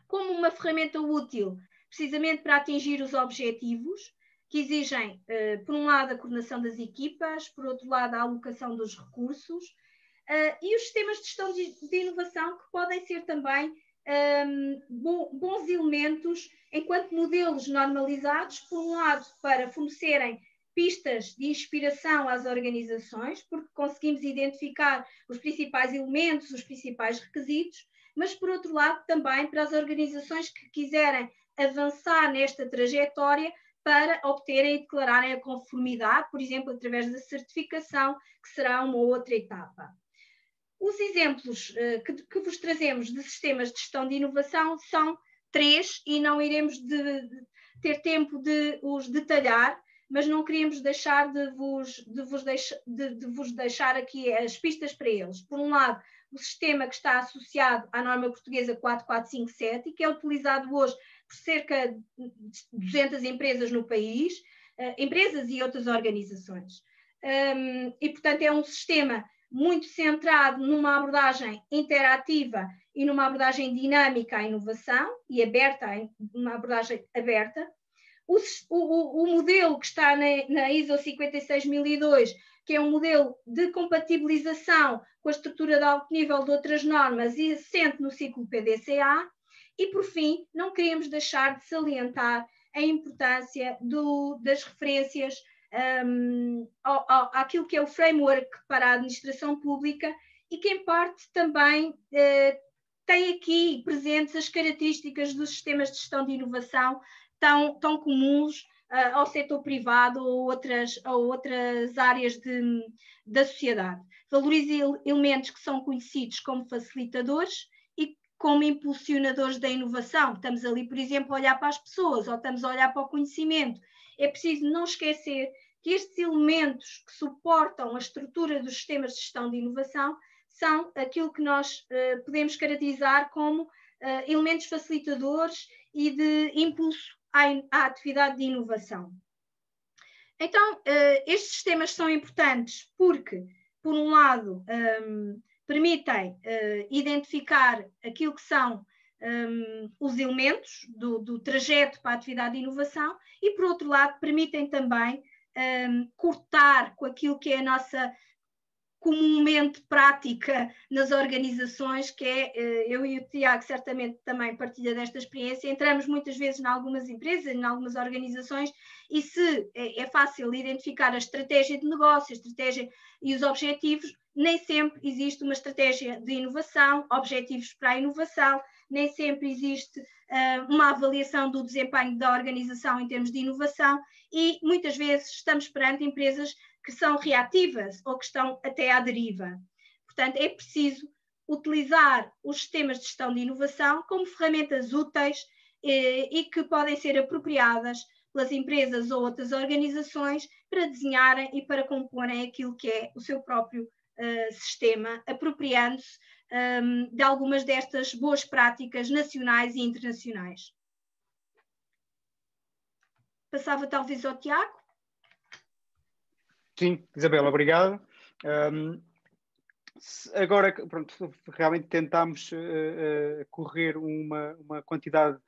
como uma ferramenta útil, precisamente para atingir os objetivos, que exigem, por um lado, a coordenação das equipas, por outro lado, a alocação dos recursos, e os sistemas de gestão de inovação, que podem ser também bons elementos enquanto modelos normalizados, por um lado, para fornecerem pistas de inspiração às organizações, porque conseguimos identificar os principais elementos, os principais requisitos, mas, por outro lado, também para as organizações que quiserem avançar nesta trajetória para obterem e declararem a conformidade, por exemplo, através da certificação, que será uma outra etapa. Os exemplos que vos trazemos de sistemas de gestão de inovação são 3 e não iremos ter tempo de os detalhar, mas não queríamos deixar de vos deixar aqui as pistas para eles. Por um lado, o sistema que está associado à norma portuguesa 4457, que é utilizado hoje por cerca de 200 empresas no país, empresas e outras organizações. E, portanto, é um sistema muito centrado numa abordagem interativa e numa abordagem dinâmica à inovação e aberta, uma abordagem aberta. O modelo que está na ISO 56002, que é um modelo de compatibilização com a estrutura de alto nível de outras normas e assente no ciclo PDCA. E, por fim, não queríamos deixar de salientar a importância das referências àquilo que é o framework para a administração pública e que, em parte, também tem aqui presentes as características dos sistemas de gestão de inovação tão comuns ao setor privado ou outras áreas da sociedade. Valoriza elementos que são conhecidos como facilitadores e como impulsionadores da inovação. Estamos ali, por exemplo, a olhar para as pessoas ou estamos a olhar para o conhecimento. É preciso não esquecer que estes elementos que suportam a estrutura dos sistemas de gestão de inovação são aquilo que nós podemos caracterizar como elementos facilitadores e de impulso à atividade de inovação. Então, estes sistemas são importantes porque, por um lado, permitem identificar aquilo que são os elementos do trajeto para a atividade de inovação e, por outro lado, permitem também cortar com aquilo que é a nossa comumente prática nas organizações, que é, eu e o Tiago certamente também partilha desta experiência, entramos muitas vezes em algumas empresas, em algumas organizações, e se é fácil identificar a estratégia de negócio, a estratégia e os objetivos, nem sempre existe uma estratégia de inovação, objetivos para a inovação, nem sempre existe uma avaliação do desempenho da organização em termos de inovação e muitas vezes estamos perante empresas que são reativas ou que estão até à deriva. Portanto, é preciso utilizar os sistemas de gestão de inovação como ferramentas úteis e que podem ser apropriadas pelas empresas ou outras organizações para desenharem e para comporem aquilo que é o seu próprio sistema, apropriando-se de algumas destas boas práticas nacionais e internacionais. Passava talvez ao Tiago. Sim, Isabela, obrigado. Agora, pronto, realmente tentámos correr uma quantidade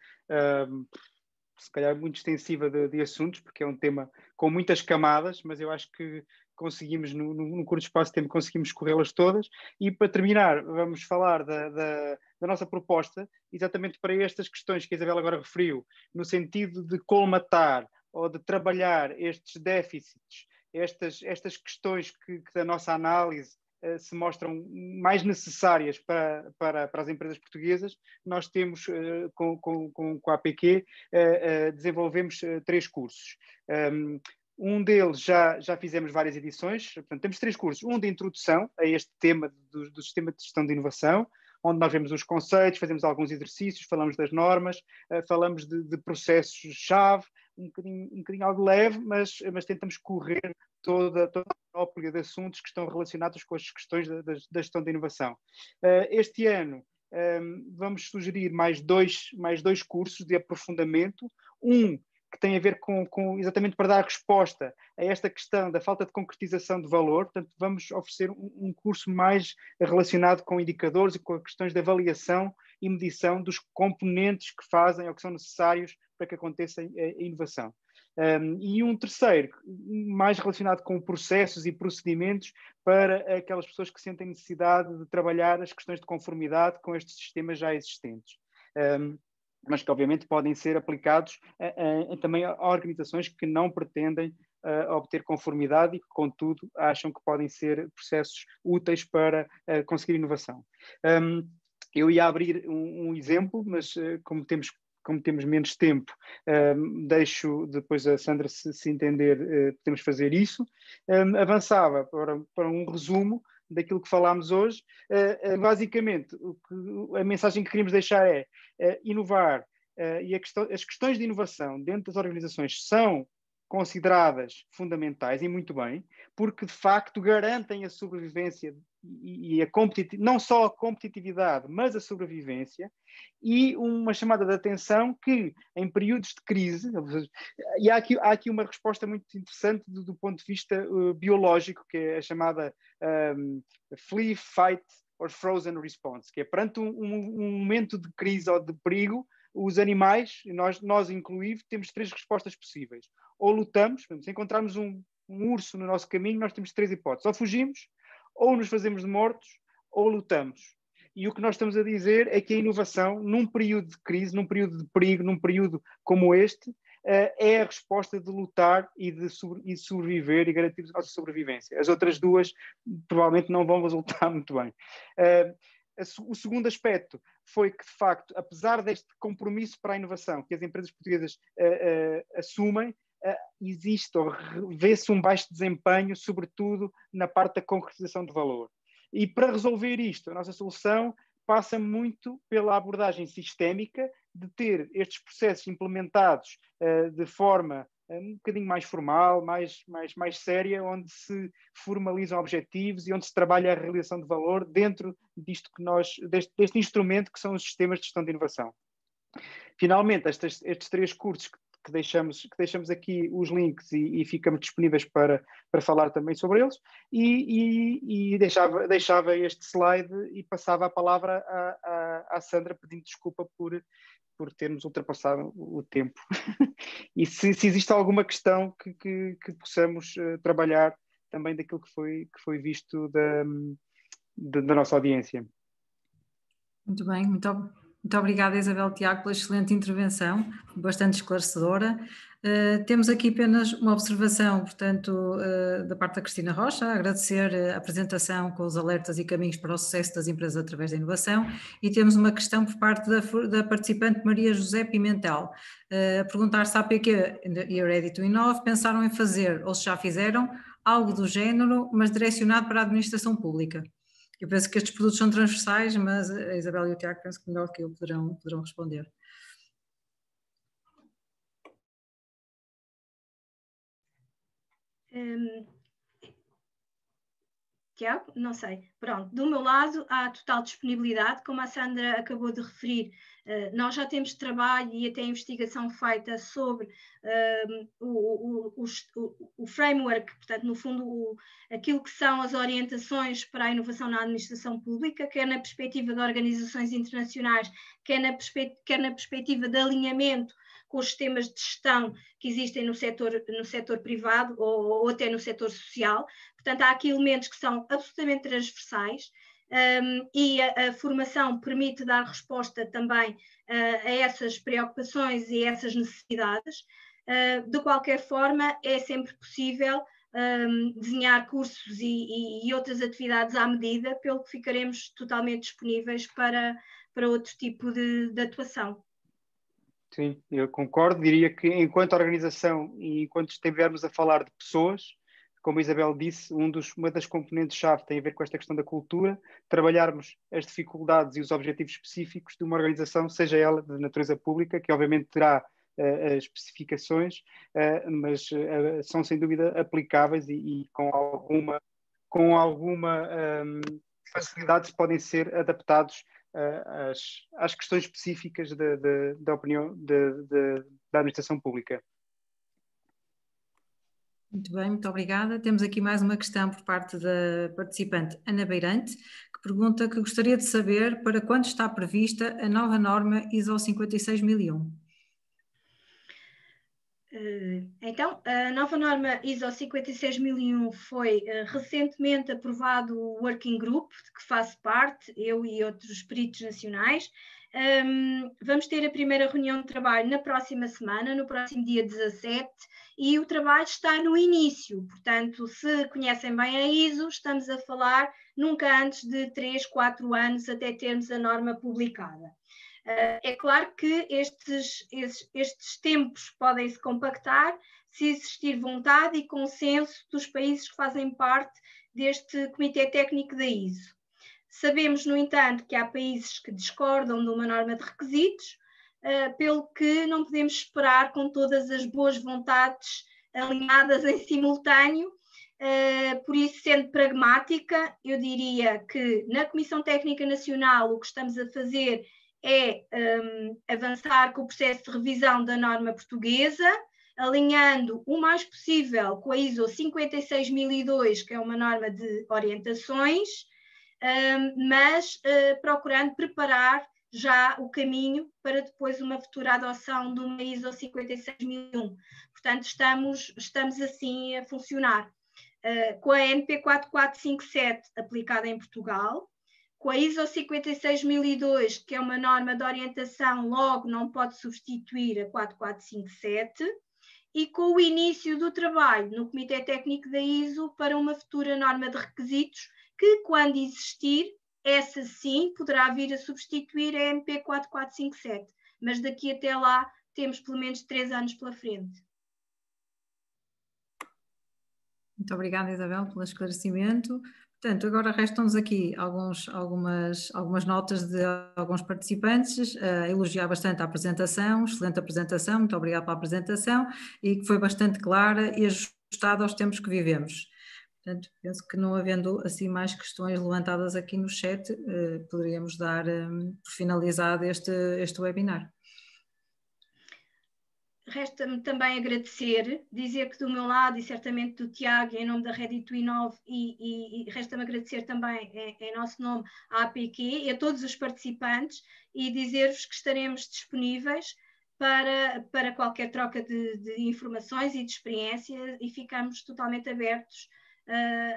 se calhar muito extensiva de assuntos, porque é um tema com muitas camadas, mas eu acho que conseguimos, num curto espaço de tempo, conseguimos corrê-las todas. E para terminar, vamos falar da nossa proposta, exatamente para estas questões que a Isabel agora referiu, no sentido de colmatar ou de trabalhar estes déficits, estas questões que da nossa análise se mostram mais necessárias para as empresas portuguesas. Nós temos, com a APQ, desenvolvemos 3 cursos. Um deles já fizemos várias edições, portanto, temos 3 cursos. Um de introdução a este tema do sistema de gestão de inovação, onde nós vemos os conceitos, fazemos alguns exercícios, falamos das normas, falamos de processos-chave, um bocadinho algo leve, mas tentamos correr toda a panóplia de assuntos que estão relacionados com as questões da gestão de inovação. Este ano vamos sugerir mais dois cursos de aprofundamento, que tem a ver com exatamente para dar resposta a esta questão da falta de concretização de valor. Portanto, vamos oferecer um curso mais relacionado com indicadores e com questões de avaliação e medição dos componentes que fazem ou que são necessários para que aconteça a inovação. E um terceiro, mais relacionado com processos e procedimentos para aquelas pessoas que sentem necessidade de trabalhar as questões de conformidade com estes sistemas já existentes. Mas que obviamente podem ser aplicados também a organizações que não pretendem obter conformidade e que, contudo, acham que podem ser processos úteis para conseguir inovação. Eu ia abrir um exemplo, mas como temos menos tempo, deixo depois a Sandra se entender, podemos fazer isso. Avançava para um resumo daquilo que falámos hoje. Basicamente, a mensagem que queríamos deixar é inovar, e as questões de inovação dentro das organizações são consideradas fundamentais, e muito bem, porque de facto garantem a sobrevivência e não só a competitividade, mas a sobrevivência, e uma chamada de atenção que em períodos de crise, e há aqui uma resposta muito interessante do ponto de vista biológico, que é a chamada flee, fight or frozen response, que é perante um momento de crise ou de perigo, os animais, nós incluídos, temos 3 respostas possíveis. Ou lutamos, se encontrarmos um urso no nosso caminho, nós temos 3 hipóteses. Ou fugimos, ou nos fazemos de mortos, ou lutamos. E o que nós estamos a dizer é que a inovação, num período de crise, num período de perigo, num período como este, é a resposta de lutar e de sobreviver e garantir a nossa sobrevivência. As outras 2 provavelmente não vão resultar muito bem. O segundo aspecto foi que, de facto, apesar deste compromisso para a inovação que as empresas portuguesas assumem, existe ou vê-se um baixo desempenho, sobretudo na parte da concretização de valor. E para resolver isto, a nossa solução passa muito pela abordagem sistémica de ter estes processos implementados de forma um bocadinho mais formal, mais séria, onde se formalizam objetivos e onde se trabalha a realização de valor dentro deste instrumento que são os sistemas de gestão de inovação. Finalmente, estes 3 cursos que deixamos aqui os links e ficamos disponíveis para falar também sobre eles, e deixava este slide e passava a palavra à Sandra, pedindo desculpa por termos ultrapassado o tempo. E se existe alguma questão que possamos trabalhar também daquilo que foi visto da nossa audiência. Muito bem, muito obrigada, Isabel, Tiago, pela excelente intervenção, bastante esclarecedora. Temos aqui apenas uma observação, portanto, da parte da Cristina Rocha, agradecer a apresentação com os alertas e caminhos para o sucesso das empresas através da inovação, e temos uma questão por parte da participante Maria José Pimentel, a perguntar se a APQ e a Ready to Inove pensaram em fazer, ou se já fizeram, algo do género, mas direcionado para a administração pública. Eu penso que estes produtos são transversais, mas a Isabel e o Tiago penso que melhor que eu poderão responder. Tiago, não sei. Pronto, do meu lado há total disponibilidade, como a Sandra acabou de referir, nós já temos trabalho e até investigação feita sobre o framework, portanto, no fundo, aquilo que são as orientações para a inovação na administração pública, quer na perspectiva de organizações internacionais, quer na perspectiva de alinhamento com os sistemas de gestão que existem no setor privado ou até no setor social. Portanto, há aqui elementos que são absolutamente transversais. E a formação permite dar resposta também a essas preocupações e a essas necessidades. De qualquer forma, é sempre possível desenhar cursos e outras atividades à medida, pelo que ficaremos totalmente disponíveis para outro tipo de atuação. Sim, eu concordo. Diria que enquanto organização e enquanto estivermos a falar de pessoas, como a Isabel disse, uma das componentes-chave tem a ver com esta questão da cultura, trabalharmos as dificuldades e os objetivos específicos de uma organização, seja ela de natureza pública, que obviamente terá as especificações, mas são sem dúvida aplicáveis e com alguma facilidade podem ser adaptados às questões específicas da opinião da administração pública. Muito bem, muito obrigada. Temos aqui mais uma questão por parte da participante Ana Beirante, que pergunta que gostaria de saber para quando está prevista a nova norma ISO 56001. Então, a nova norma ISO 56001 foi recentemente aprovado o Working Group, de que faço parte, eu e outros peritos nacionais. Vamos ter a primeira reunião de trabalho na próxima semana, no próximo dia 17, e o trabalho está no início. Portanto, se conhecem bem a ISO, estamos a falar nunca antes de 3, 4 anos até termos a norma publicada. É claro que estes tempos podem se compactar se existir vontade e consenso dos países que fazem parte deste Comitê Técnico da ISO. Sabemos, no entanto, que há países que discordam de uma norma de requisitos, pelo que não podemos esperar com todas as boas vontades alinhadas em simultâneo. Por isso, sendo pragmática, eu diria que na Comissão Técnica Nacional o que estamos a fazer é avançar com o processo de revisão da norma portuguesa, alinhando o mais possível com a ISO 56002, que é uma norma de orientações, mas procurando preparar já o caminho para depois uma futura adoção de uma ISO 56001. Portanto, estamos assim a funcionar. Com a NP 4457 aplicada em Portugal, com a ISO 56002, que é uma norma de orientação, logo não pode substituir a 4457, e com o início do trabalho no Comitê Técnico da ISO para uma futura norma de requisitos, que, quando existir, essa sim poderá vir a substituir a NP 4457, mas daqui até lá temos pelo menos 3 anos pela frente. Muito obrigada, Isabel, pelo esclarecimento. Portanto, agora restam-nos aqui algumas notas de alguns participantes, a elogiar bastante a apresentação, excelente apresentação, muito obrigada pela apresentação, e que foi bastante clara e ajustada aos tempos que vivemos. Portanto, penso que não havendo assim mais questões levantadas aqui no chat, poderíamos dar por finalizado este webinar. Resta-me também agradecer, dizer que do meu lado e certamente do Tiago, em nome da Ready to Inove, e resta-me agradecer também em nosso nome à APQ e a todos os participantes, e dizer-vos que estaremos disponíveis para qualquer troca de informações e de experiência, e ficamos totalmente abertos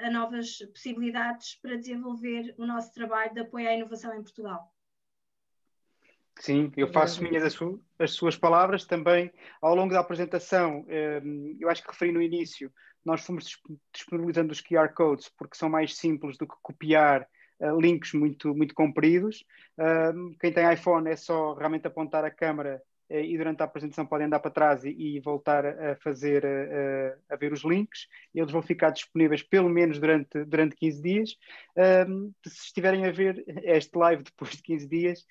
a novas possibilidades para desenvolver o nosso trabalho de apoio à inovação em Portugal. Sim, eu faço minhas as suas palavras também. Ao longo da apresentação, eu acho que referi no início, nós fomos disponibilizando os QR codes porque são mais simples do que copiar links muito, muito compridos. Quem tem iPhone é só realmente apontar a câmera e durante a apresentação podem andar para trás e voltar a fazer, a ver os links. Eles vão ficar disponíveis pelo menos durante 15 dias. Se estiverem a ver este live depois de 15 dias,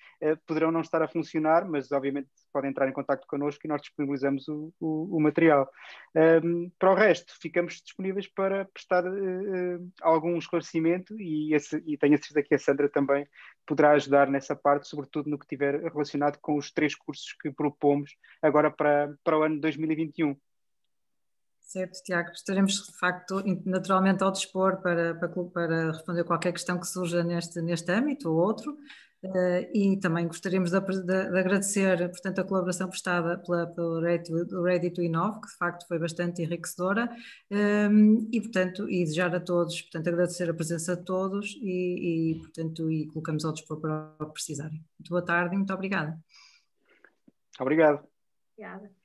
poderão não estar a funcionar, mas obviamente podem entrar em contato connosco e nós disponibilizamos o material. Para o resto, ficamos disponíveis para prestar algum esclarecimento e tenho a certeza que a Sandra também poderá ajudar nessa parte, sobretudo no que tiver relacionado com os 3 cursos que propomos agora para o ano 2021. Certo, Tiago, estaremos de facto naturalmente ao dispor para responder qualquer questão que surja neste âmbito ou outro. e também gostaríamos de agradecer, portanto, a colaboração prestada pelo Ready to Inove, que de facto foi bastante enriquecedora, e portanto, e desejar a todos, portanto, agradecer a presença de todos portanto, e colocamos ao dispor para o que precisarem. Muito boa tarde e muito obrigada. Obrigado. Obrigada.